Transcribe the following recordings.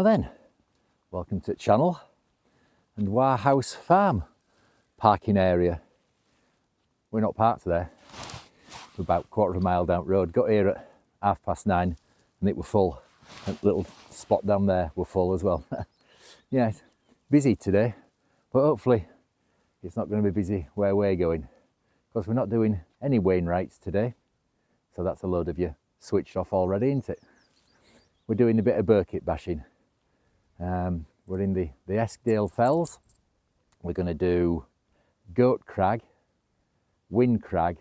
then, welcome to the channel and Wha House Farm parking area. We're not parked there, we're about a quarter of a mile down the road. Got here at 9:30 and it was full. That little spot down there were full as well. Yeah, it's busy today, but hopefully it's not going to be busy where we're going, because we're not doing any Wainwrights today. So that's a load of you switched off already, isn't it? We're doing a bit of Birkett bashing. We're in the Eskdale Fells. We're going to do Goat Crag, Whin Crag,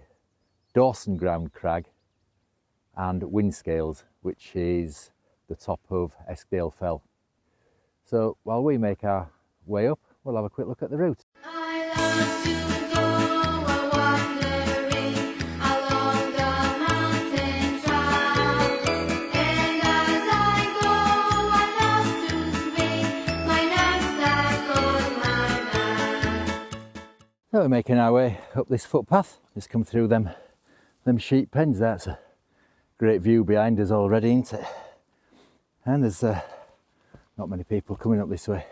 Dawsonground Crag and Whinscales, which is the top of Eskdale Fell. So while we make our way up, we'll have a quick look at the route. So we're making our way up this footpath. Just come through them sheep pens. That's a great view behind us already, isn't it? And there's not many people coming up this way.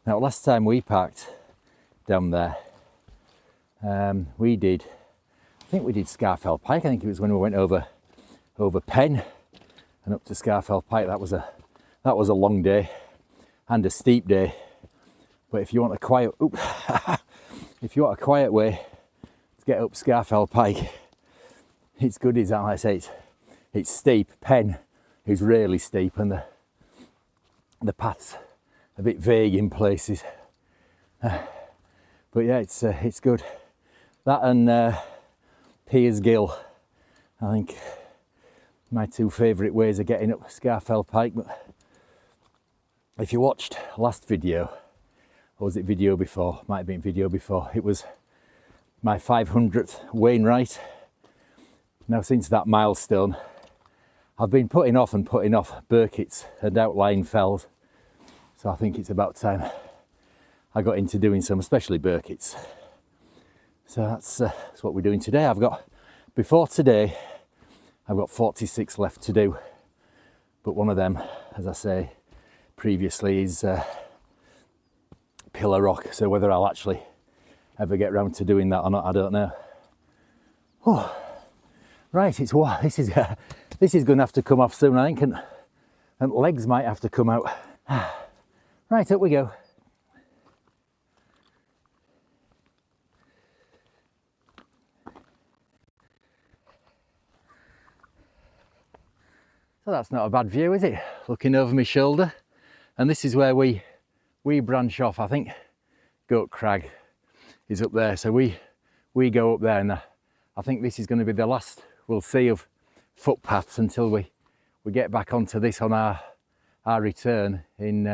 Now, last time we parked down there, I think we did Scafell Pike. I think it was when we went over Pen and up to Scafell Pike. That was a long day and a steep day. But if you want a quiet, if you want a quiet way to get up Scafell Pike, it's good as I say. It's steep. Pen is really steep, and the path's a bit vague in places. But yeah, it's good. That and Piers Gill, I think, my two favourite ways of getting up Scafell Pike. But if you watched last video, or was it video before? Might have been video before. It was my 500th Wainwright. Now, since that milestone, I've been putting off Birketts and outlying fells. So I think it's about time I got into doing some, especially Birketts. So that's what we're doing today. Before today, I've got 46 left to do. But one of them, as I say previously, is Pillar Rock. So whether I'll actually ever get round to doing that or not, I don't know. Oh, right, this is going to have to come off soon, I think, and legs might have to come out. Right, up we go. So that's not a bad view, is it? Looking over my shoulder, and this is where we branch off. I think Goat Crag is up there, so we go up there, and I think this is going to be the last we'll see of footpaths until we get back onto this on our return in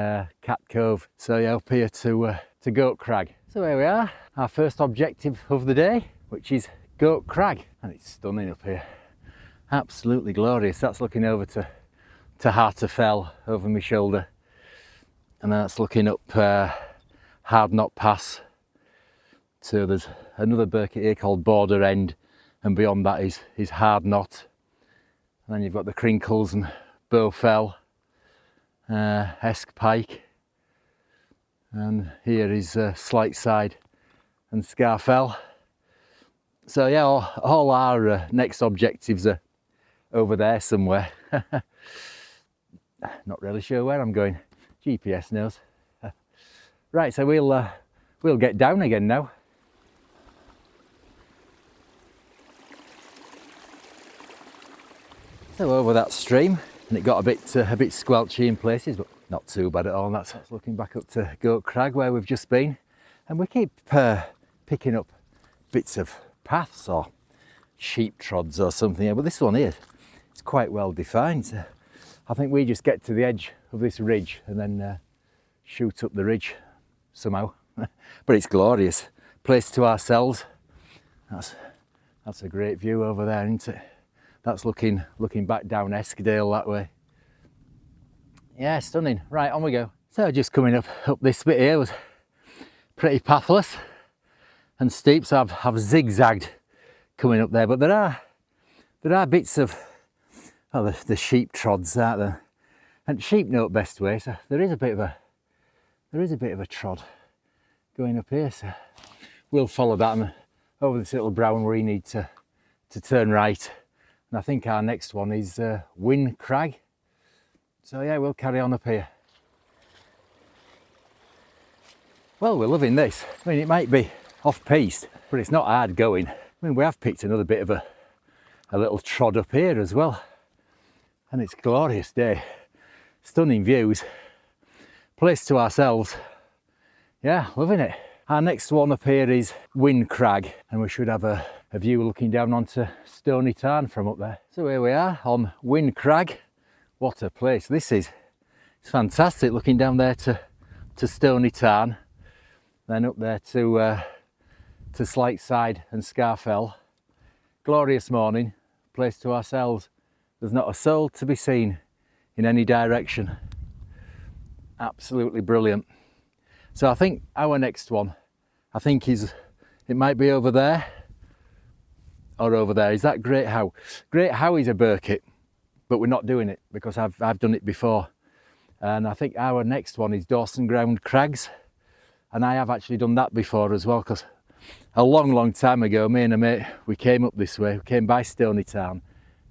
Catcove. So yeah, up here to Goat Crag. So here we are, our first objective of the day, which is Goat Crag, and it's stunning up here. Absolutely glorious. That's looking over to Heart of Fell over my shoulder, and that's looking up Hard Knot Pass. So there's another Birkett here called Border End, and beyond that is Hard Knot. And then you've got the Crinkles and Bowfell, Pike, and here is Slight Side and Scafell. So yeah, all our next objectives are over there somewhere. Not really sure where I'm going. GPS knows. Right, so we'll get down again now. So over that stream, and it got a bit squelchy in places, but not too bad at all. And that's looking back up to Goat Crag where we've just been, and we keep picking up bits of paths or sheep trods or something. But this one here, it's quite well defined. So I think we just get to the edge of this ridge and then shoot up the ridge somehow. But it's glorious, place to ourselves. That's a great view over there, isn't it? That's looking back down Eskdale that way. Yeah, stunning. Right, on we go. So just coming up this bit here was pretty pathless and steep, so I've zigzagged coming up there, but there are bits of the sheep trods, aren't there? And sheep note best way, so there is a bit of a trod going up here, so we'll follow that and over this little brow where we need to turn right. And I think our next one is Whin Crag. So yeah, we'll carry on up here. Well, we're loving this. I mean, it might be off-piste, but it's not hard going. I mean, we have picked another bit of a little trod up here as well. And it's a glorious day. Stunning views. Place to ourselves. Yeah, loving it. Our next one up here is Whin Crag, and we should have a view looking down onto Stony Tarn from up there. So here we are on Whin Crag. What a place. It's fantastic looking down there to Stony Tarn. Then up there to Slightside and Scafell. Glorious morning, place to ourselves. There's not a soul to be seen in any direction. Absolutely brilliant. So I think our next one, it might be over there or over there. Is that Great How? Great How is a Birkett, but we're not doing it because I've done it before. And I think our next one is Dawsonground Crags. And I have actually done that before as well, because a long time ago, me and a mate, we came up this way, we came by Stony Tarn,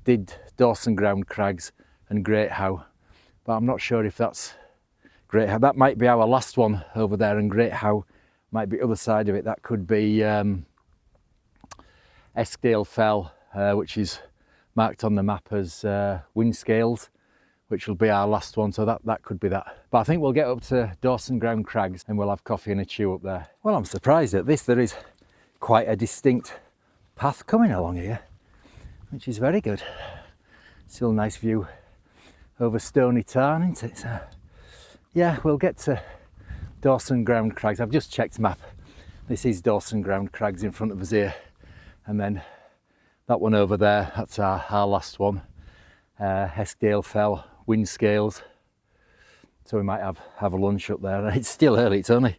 did Dawsonground Crags and Great How, but I'm not sure if that's Great How. That might be our last one over there, and Great How might be other side of it. That could be Eskdale Fell, which is marked on the map as Whinscales, which will be our last one, so that could be that. But I think we'll get up to Dawsonground Crags and we'll have coffee and a chew up there. Well, I'm surprised at this. There is quite a distinct path coming along here, which is very good. Still a nice view over Stony Tarn, isn't it? So, yeah, we'll get to Dawsonground Crags. I've just checked map. This is Dawsonground Crags in front of us here. And then that one over there, that's our last one. Eskdale Fell, Whinscales. So we might have a lunch up there. It's still early, it's only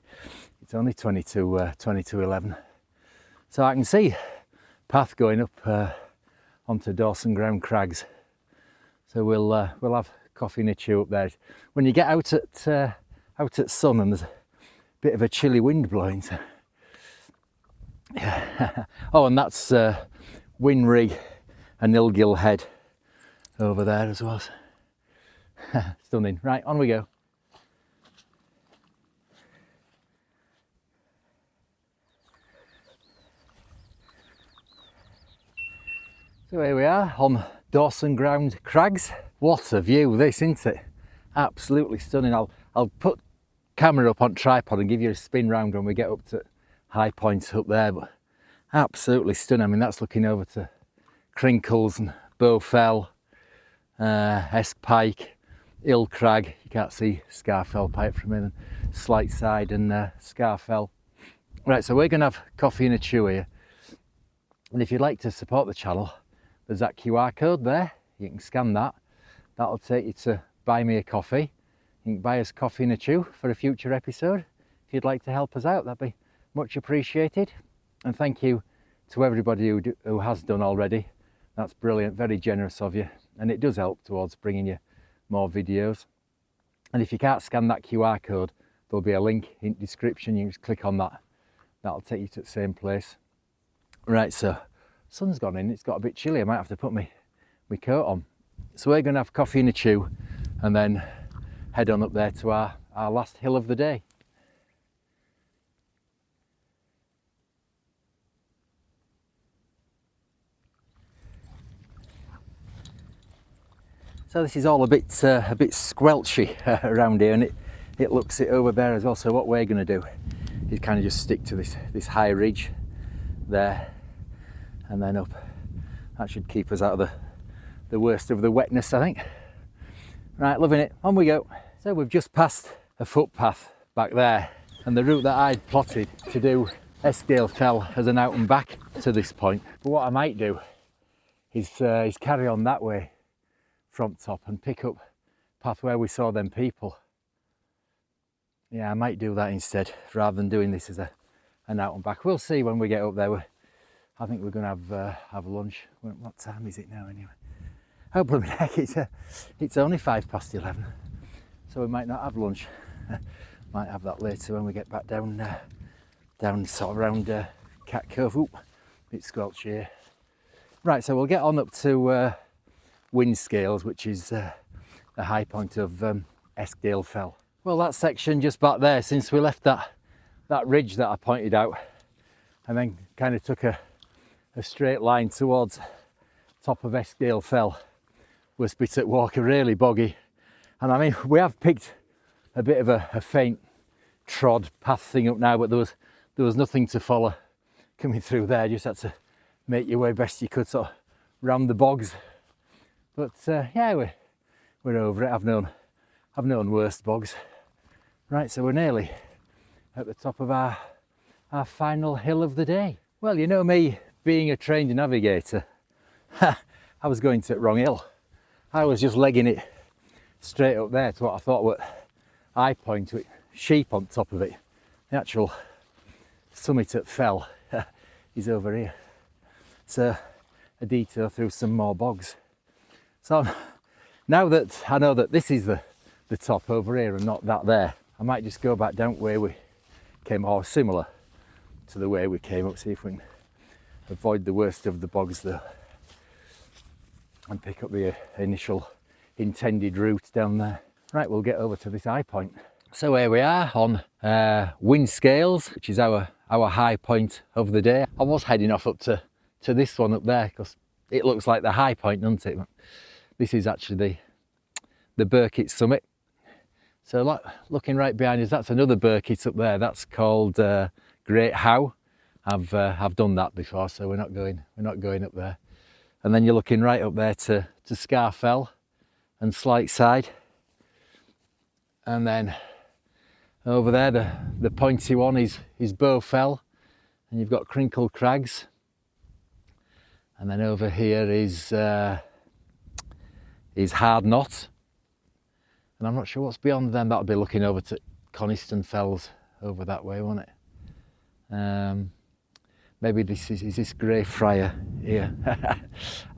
22:11. So I can see path going up onto Dawsonground Crags. So we'll have coffee and a chew up there. When you get out at sun and there's a bit of a chilly wind blowing. So. Yeah. Oh, and that's Winrig and Ilgill Head over there as well. Stunning. Right, on we go. So here we are on Dawsonground Crags. What a view this, isn't it? Absolutely stunning. I'll put camera up on tripod and give you a spin round when we get up to high points up there, but absolutely stunning. I mean, that's looking over to Crinkles and Bowfell, Pike, Whin Crag. You can't see Scafell Pike from here, and Slightside and Scafell. Right, so we're going to have coffee and a chew here. And if you'd like to support the channel, there's that QR code there. You can scan that. That'll take you to buy me a coffee. You can buy us coffee and a chew for a future episode. If you'd like to help us out, that'd be much appreciated. And thank you to everybody who has done already. That's brilliant, very generous of you. And it does help towards bringing you more videos. And if you can't scan that QR code, there'll be a link in the description. You can just click on that. That'll take you to the same place. Right, so sun's gone in, it's got a bit chilly. I might have to put my coat on. So we're going to have coffee and a chew and then head on up there to our last hill of the day. So this is all a bit squelchy around here, and it looks it over there as well. So what we're going to do is kind of just stick to this high ridge there and then up. That should keep us out of the worst of the wetness, I think. Right, loving it. On we go. So we've just passed a footpath back there, and the route that I'd plotted to do Eskdale Fell as an out and back to this point. But what I might do is carry on that way from top and pick up path where we saw them people. Yeah, I might do that instead rather than doing this as an out and back. We'll see when we get up there. I think we're going to have lunch. What time is it now anyway? Oh, blooming heck, it's only 11:05. so we might not have lunch. Might have that later when we get back down sort of around Catcove. Oop, bit squelchy here. Right, so we'll get on up to Whinscales, which is the high point of Eskdale Fell. Well, that section just back there, since we left that ridge that I pointed out, and then kind of took a straight line towards top of Eskdale Fell, was bit at Walker really boggy. And I mean, we have picked a bit of a faint trod path thing up now, but there was nothing to follow coming through there. Just had to make your way best you could, sort of round the bogs. But yeah, we're over it. I've known worse bogs. Right, so we're nearly at the top of our final hill of the day. Well, you know me being a trained navigator, I was going to the wrong hill. I was just legging it straight up there to what I thought were eye point with sheep on top of it. The actual summit at Fell is over here. So a detour through some more bogs. So now that I know that this is the top over here and not that there, I might just go back down where we came, or similar to the way we came up, see if we can avoid the worst of the bogs though, and pick up the initial intended route down there. Right, we'll get over to this high point. So here we are on Whinscales, which is our high point of the day. I was heading off up to this one up there because it looks like the high point, doesn't it? This is actually the Birketts summit. So looking right behind us, that's another Birketts up there. That's called Great How. I've done that before, so we're not going up there. And then you're looking right up there to Scafell and Slightside. And then over there, the pointy one is Bowfell, and you've got Crinkle Crags. And then over here is Hard Knot. And I'm not sure what's beyond them. That'll be looking over to Coniston Fells over that way, won't it? Maybe this is this Grey Friar here.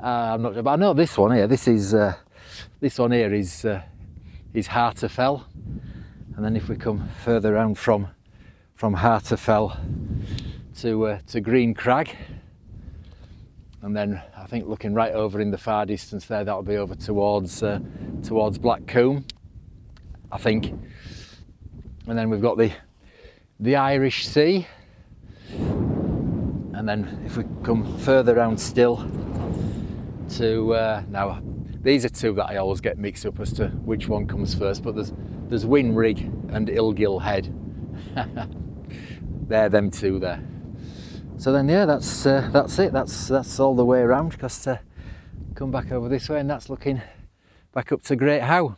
I'm not sure, but I know this one here. This one here is Fell. And then if we come further around from Fell to Green Crag, and then I think looking right over in the far distance there, that'll be over towards Black Combe, I think. And then we've got the Irish Sea. And then if we come further around still to now, these are two that I always get mixed up as to which one comes first, but there's Winrig and Ilgill Head. They're them two there. So then yeah, that's it. That's all the way around, because come back over this way, and that's looking back up to Great How.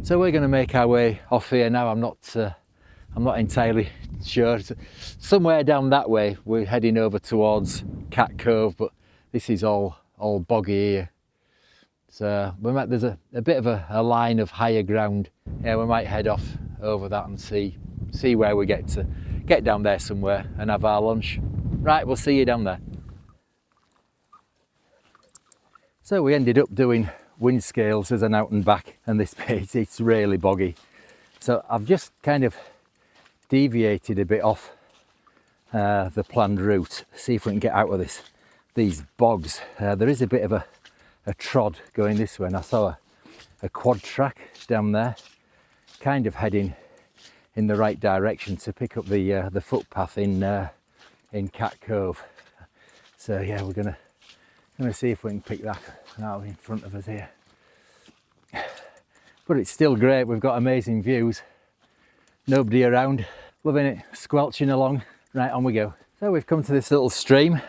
So we're going to make our way off here now. I'm not entirely sure. Somewhere down that way we're heading over towards Catcove, but this is all boggy here. So there's a bit of a line of higher ground. Yeah, we might head off over that and see where we get down there somewhere and have our lunch. Right, we'll see you down there. So we ended up doing Whinscales as an out and back, and this bit, it's really boggy. So I've just kind of deviated a bit off the planned route. See if we can get out of these bogs. There is a bit of a trod going this way, and I saw a quad track down there, kind of heading in the right direction to pick up the footpath in Catcove. So yeah, we're gonna see if we can pick that out in front of us here. But it's still great. We've got amazing views. Nobody around. Loving it. Squelching along. Right, on we go. So we've come to this little stream,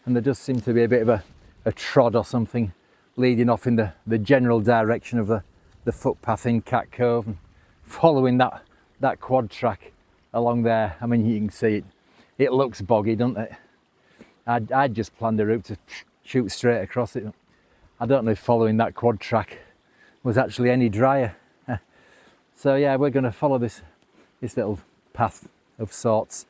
and there does seem to be a bit of a trod or something leading off in the general direction of the footpath in Catcove, and following that quad track along there. I mean, you can see it looks boggy, doesn't it? I'd just planned a route to shoot straight across it. I don't know if following that quad track was actually any drier. So yeah, we're going to follow this little path of sorts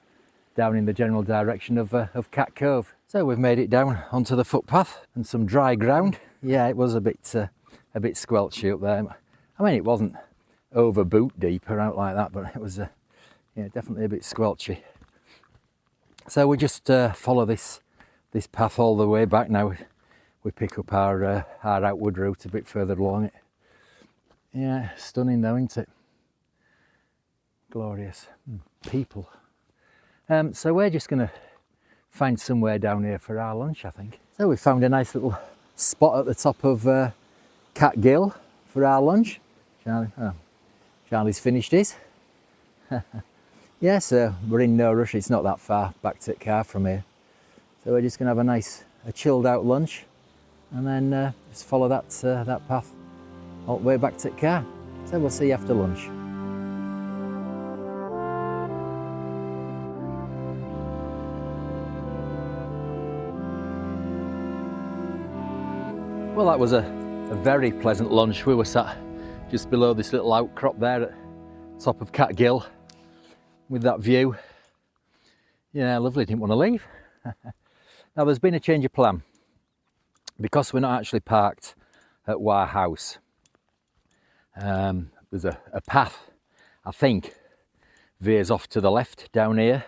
down in the general direction of Catcove. So we've made it down onto the footpath and some dry ground. Yeah, it was a bit squelchy up there. I mean, it wasn't over boot deep or out like that, but it was yeah, definitely a bit squelchy. So we just follow this path all the way back. Now we pick up our outward route a bit further along it. Yeah, stunning though, isn't it? Glorious people. So we're just going to find somewhere down here for our lunch, I think. So we found a nice little spot at the top of Catcove for our lunch. Charlie's finished his. Yeah, so we're in no rush. It's not that far back to the car from here. So we're just going to have a chilled out lunch and then just follow that path all the way back to the car. So we'll see you after lunch. Well, that was a very pleasant lunch. We were sat just below this little outcrop there at the top of Catcove with that view. Yeah, lovely, didn't want to leave. Now there's been a change of plan. Because we're not actually parked at Wha House, there's a path, I think, veers off to the left down here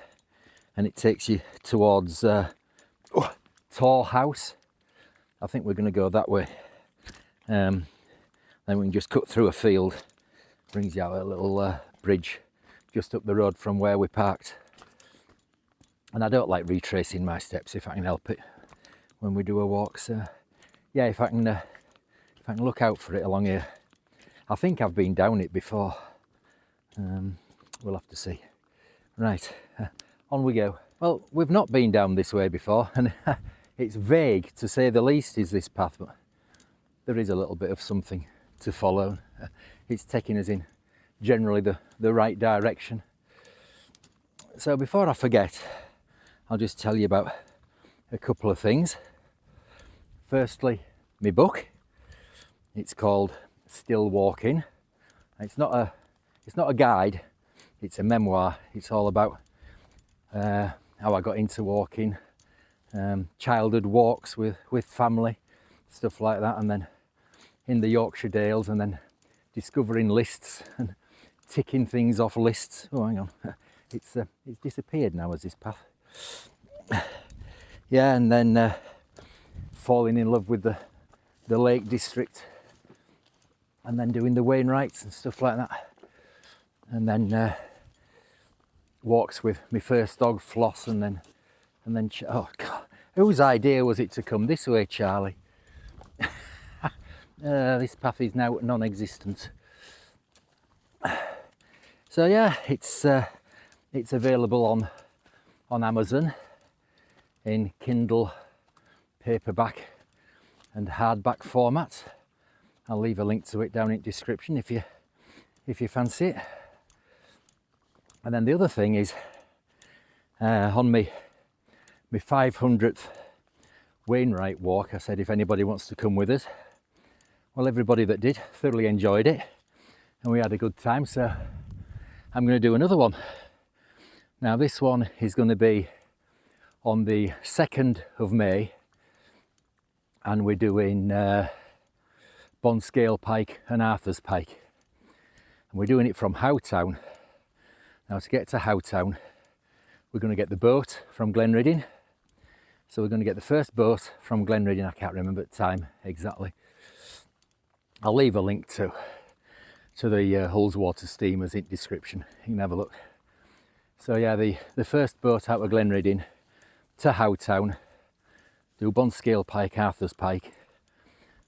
and it takes you towards Wha House. I think we're going to go that way. Then we can just cut through a field, brings you out a little bridge just up the road from where we parked. And I don't like retracing my steps if I can help it when we do a walk. So yeah, if I can look out for it along here. I think I've been down it before. We'll have to see. Right, on we go. Well, we've not been down this way before, and it's vague to say the least is this path, but there is a little bit of something to follow. It's taking us in generally the right direction. So before I forget, I'll just tell you about a couple of things. Firstly, my book. It's called Still Walking. It's not a guide, it's a memoir. It's all about how I got into walking, childhood walks with family, stuff like that, and then in the Yorkshire Dales, and then discovering lists and ticking things off lists. Oh, hang on, it's disappeared now as this path. Yeah, and then falling in love with the Lake District, and then doing the Wainwrights and stuff like that, and then walks with my first dog Floss, and then oh God, whose idea was it to come this way, Charlie? This path is now non-existent. So yeah, it's available on Amazon in Kindle, paperback and hardback format. I'll leave a link to it down in the description if you fancy it. And then the other thing is on my 500th Wainwright walk, I said if anybody wants to come with us. Well, everybody that did thoroughly enjoyed it and we had a good time, so I'm going to do another one. Now this one is going to be on the 2nd of May and we're doing Whinscales Pike and Arthur's Pike, and we're doing it from Howtown. Now to get to Howtown we're going to get the boat from Glenridding, so we're going to get the first boat from Glenridding. I can't remember the time exactly. I'll leave a link to the Hullswater steamers in the description, you can have a look. So yeah, the first boat out of Glenridding to Howtown, do Whinscales Pike, Arthur's Pike,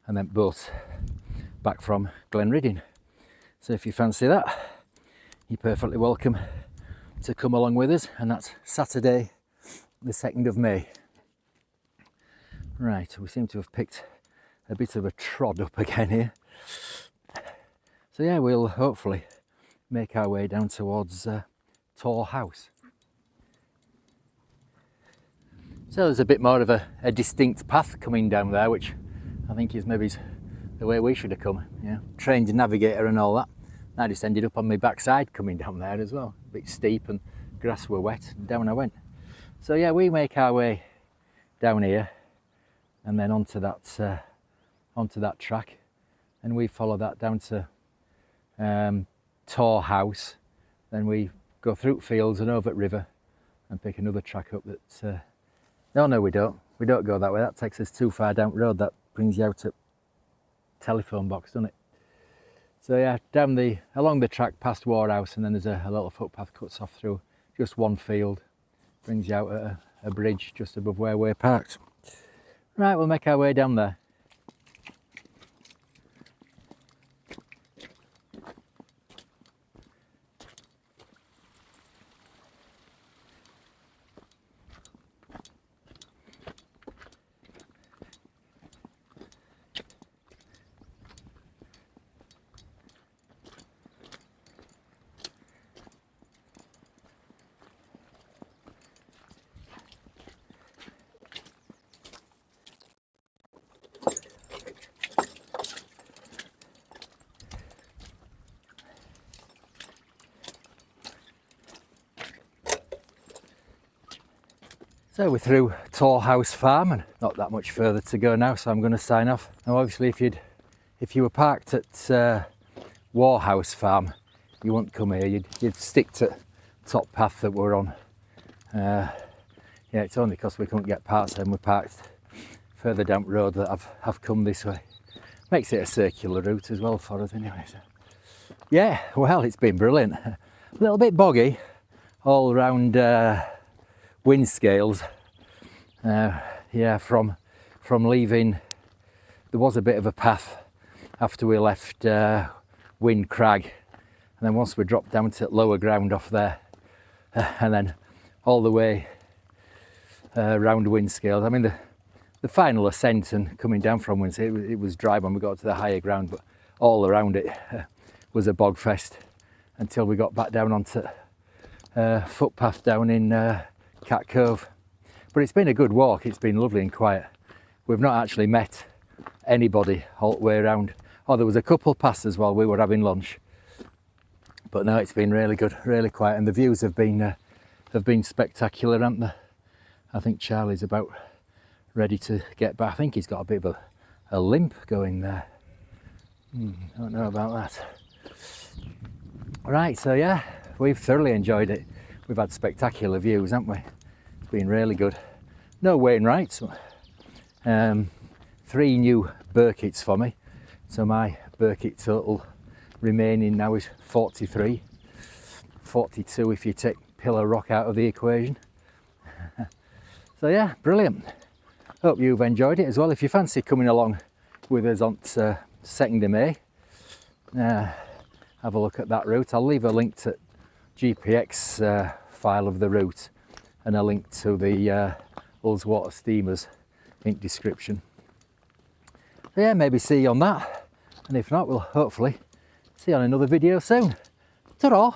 and then boat back from Glenridding. So if you fancy that, you're perfectly welcome to come along with us, and that's Saturday the 2nd of May. Right, we seem to have picked a bit of a trod up again here. So yeah, we'll hopefully make our way down towards Wha House. So there's a bit more of a distinct path coming down there, which I think is maybe the way we should have come. You know, trained navigator and all that. I just ended up on my backside coming down there as well. A bit steep and grass were wet, and down I went. So yeah, we make our way down here and then onto that track, and we follow that down to Tor House, then we go through fields and over at river and pick another track up that no we don't go that way. That takes us too far down the road. That brings you out at telephone box, doesn't it? So yeah, along the track past Wha House, and then there's a little footpath cuts off through just one field, brings you out at a bridge just above where we're parked. Right, we'll make our way down there. So we're through Wha House Farm and not that much further to go now, so I'm going to sign off. Now obviously if you were parked at Wha House Farm, you wouldn't come here, you'd stick to top path that we're on. Yeah, it's only because we couldn't get parts and we're parked further down the road that I've come this way. Makes it a circular route as well for us anyway. So. Yeah, well, it's been brilliant. A little bit boggy all around Whinscales. Yeah, from leaving, there was a bit of a path after we left Whin Crag, and then once we dropped down to lower ground off there, and then all the way around Whinscales. I mean, the final ascent and coming down from Whinscales, it was dry when we got to the higher ground, but all around it was a bog fest until we got back down onto footpath down in Catcove. But it's been a good walk, it's been lovely and quiet. We've not actually met anybody all the way around. Oh, there was a couple passes while we were having lunch, but no, it's been really good, really quiet, and the views have been spectacular, haven't they? I think Charlie's about ready to get back. I think he's got a bit of a limp going there. Don't know about that. Right, so yeah, we've thoroughly enjoyed it. We've had spectacular views, haven't we? It's been really good. No Wainwrights. 3 new Birketts for me. So my Birkett total remaining now is 43. 42 if you take Pillar Rock out of the equation. So yeah, brilliant. Hope you've enjoyed it as well. If you fancy coming along with us on 2nd of May, have a look at that route. I'll leave a link to GPX file of the route and a link to the Ullswater steamers in description. So yeah, maybe see you on that, and if not, we'll hopefully see you on another video soon. Ta-ra!